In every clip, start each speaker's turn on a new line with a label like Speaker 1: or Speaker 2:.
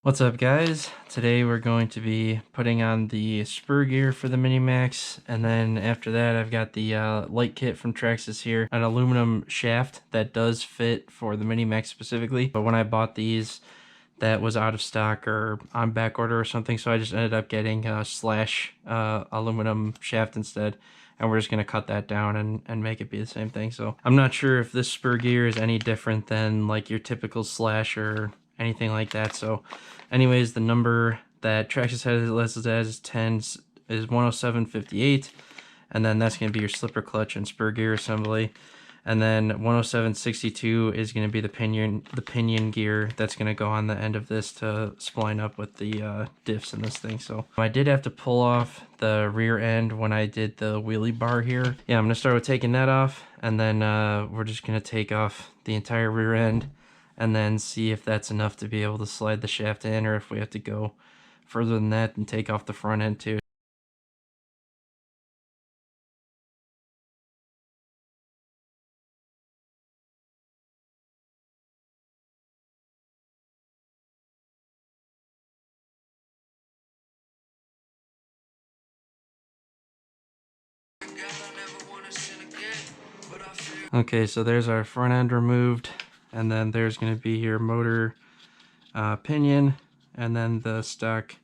Speaker 1: What's up, guys? Today we're going to be putting on the spur gear for the Mini Maxx, and then after that I've got the light kit from Traxxas here, an aluminum shaft that does fit for the Mini Maxx specifically, but when I bought these that was out of stock or on back order or something, so I just ended up getting a slash aluminum shaft instead, and we're just going to cut that down and make it be the same thing. So I'm not sure if this spur gear is any different than like your typical slash or anything like that. So anyways, the number that Traxxas has it listed as 10 is 107.58, and then that's going to be your slipper clutch and spur gear assembly. And then 107.62 is going to be the pinion gear that's going to go on the end of this to spline up with the diffs in this thing. So I did have to pull off the rear end when I did the wheelie bar here. Yeah, I'm going to start with taking that off, and then we're just going to take off the entire rear end and then see if that's enough to be able to slide the shaft in, or if we have to go further than that and take off the front end too. Okay, so there's our front end removed, and then there's going to be your motor pinion, and then the stock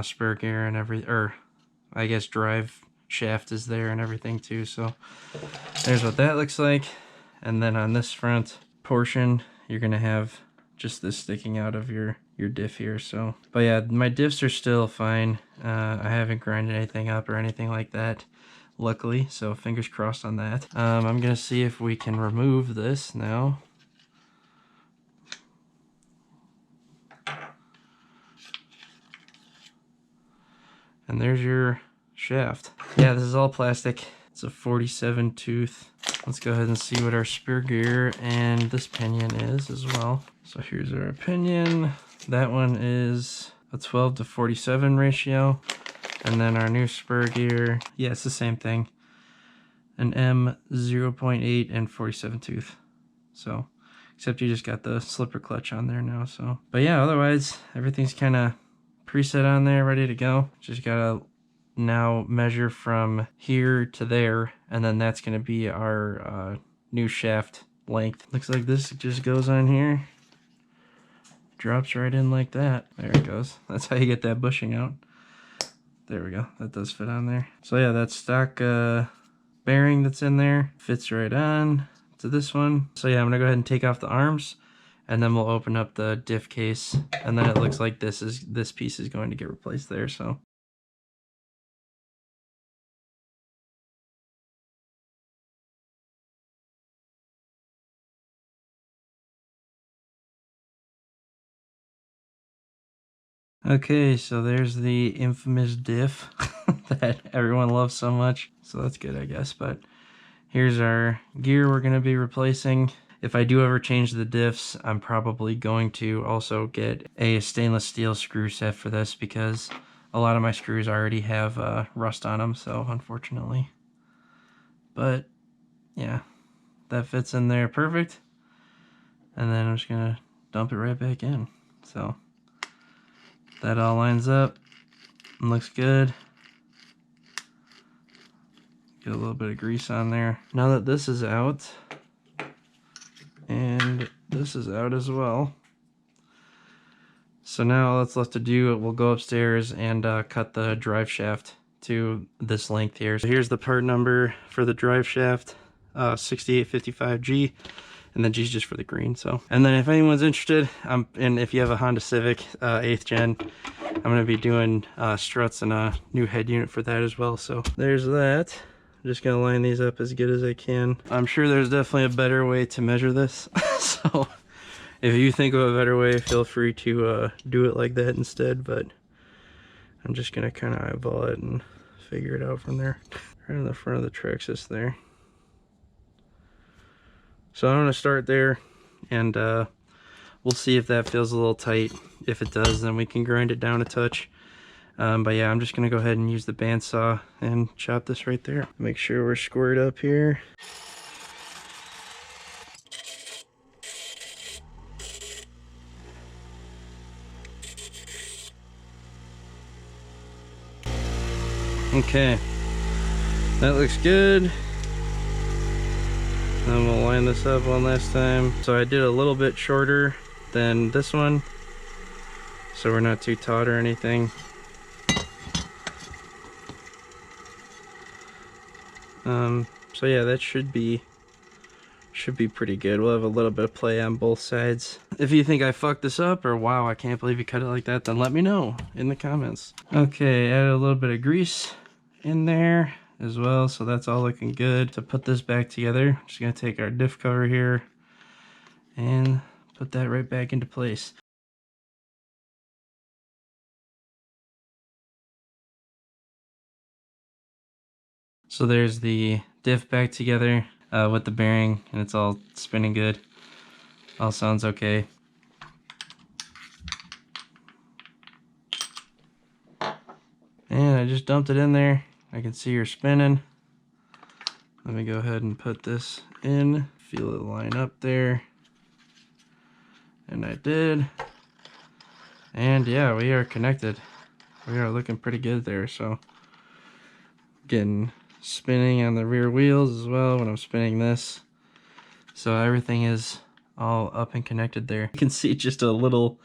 Speaker 1: spur gear and I guess drive shaft is there and everything too. So there's what that looks like. And then on this front portion, you're going to have just this sticking out of your diff here. So, but yeah, my diffs are still fine. I haven't grinded anything up or anything like that, luckily, so fingers crossed on that. I'm gonna see if we can remove this now. And there's your shaft. Yeah, this is all plastic. It's a 47 tooth. Let's go ahead and see what our spur gear and this pinion is as well. So here's our pinion. That one is a 12 to 47 ratio. And then our new spur gear, yeah, it's the same thing. An M 0.8 and 47 tooth. So, except you just got the slipper clutch on there now. So, but yeah, otherwise everything's kind of preset on there, ready to go. Just gotta now measure from here to there, and then that's gonna be our new shaft length. Looks like this just goes on here, drops right in like that. There it goes. That's how you get that bushing out. There we go. That does fit on there. So yeah, that stock bearing that's in there fits right on to this one. So yeah, I'm gonna go ahead and take off the arms, and then we'll open up the diff case, and then it looks like this piece is going to get replaced there. So okay, so there's the infamous diff that everyone loves so much. So that's good, I guess. But here's our gear we're gonna be replacing. If I do ever change the diffs, I'm probably going to also get a stainless steel screw set for this, because a lot of my screws already have rust on them, so unfortunately. But yeah, that fits in there perfect. And then I'm just gonna dump it right back in. So that all lines up and looks good. Get a little bit of grease on there. Now that this is out, and this is out as well, so now all that's left to do, we'll go upstairs and cut the drive shaft to this length here. So here's the part number for the drive shaft, 6855G, and then G's just for the green. So, and then if anyone's interested, and if you have a Honda Civic 8th gen, I'm going to be doing struts and a new head unit for that as well. So there's that. I'm just going to line these up as good as I can. I'm sure there's definitely a better way to measure this. So if you think of a better way, feel free to do it like that instead, but I'm just going to kind of eyeball it and figure it out from there. Right on the front of the Traxxas there. So I'm going to start there, and we'll see if that feels a little tight. If it does, then we can grind it down a touch. But yeah, I'm just going to go ahead and use the bandsaw and chop this right there. Make sure we're squared up here. Okay, that looks good. Then we'll line this up one last time. So I did a little bit shorter than this one, so we're not too taut or anything. So yeah, that should be pretty good. We'll have a little bit of play on both sides. If you think I fucked this up, or wow, I can't believe you cut it like that, then let me know in the comments. Okay, add a little bit of grease in there as well, so that's all looking good. To put this back together, I'm just gonna take our diff cover here and put that right back into place. So there's the diff back together with the bearing, and it's all spinning good. All sounds okay. And I just dumped it in there. I can see her spinning. Let me go ahead and put this in. Feel it line up there. And I did. And yeah, we are connected. We are looking pretty good there. So getting spinning on the rear wheels as well when I'm spinning this. So everything is all up and connected there. You can see just a little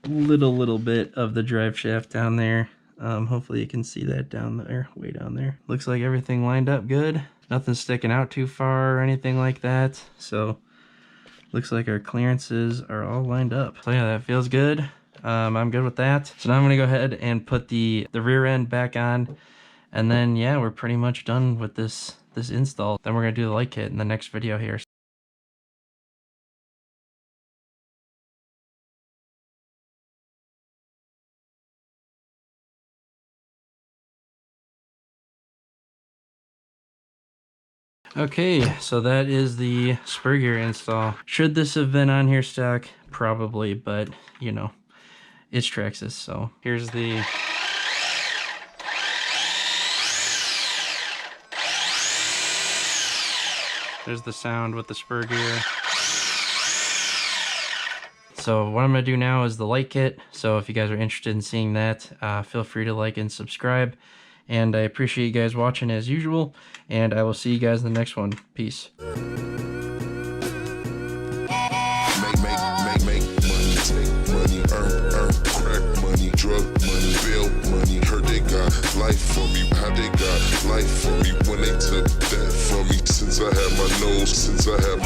Speaker 1: bit of the drive shaft down there. Hopefully you can see that down there, way down there. Looks like everything lined up good. Nothing sticking out too far or anything like that. So looks like our clearances are all lined up. So yeah, that feels good. I'm good with that. So now I'm gonna go ahead and put the rear end back on. And then yeah, we're pretty much done with this install. Then we're gonna do the light kit in the next video here. Okay, so that is the spur gear install. Should this have been on here stock? Probably, but you know, it's Traxxas, so here's the there's the sound with the spur gear. So what I'm gonna do now is the light kit. So if you guys are interested in seeing that, feel free to like and subscribe. And I appreciate you guys watching as usual, and I will see you guys in the next one. Peace.
Speaker 2: Make money, take money, earn crack money, drug money, bill money. Heard they got life for me, how they got life for me when they took that from me. Since I had my nose, since I had my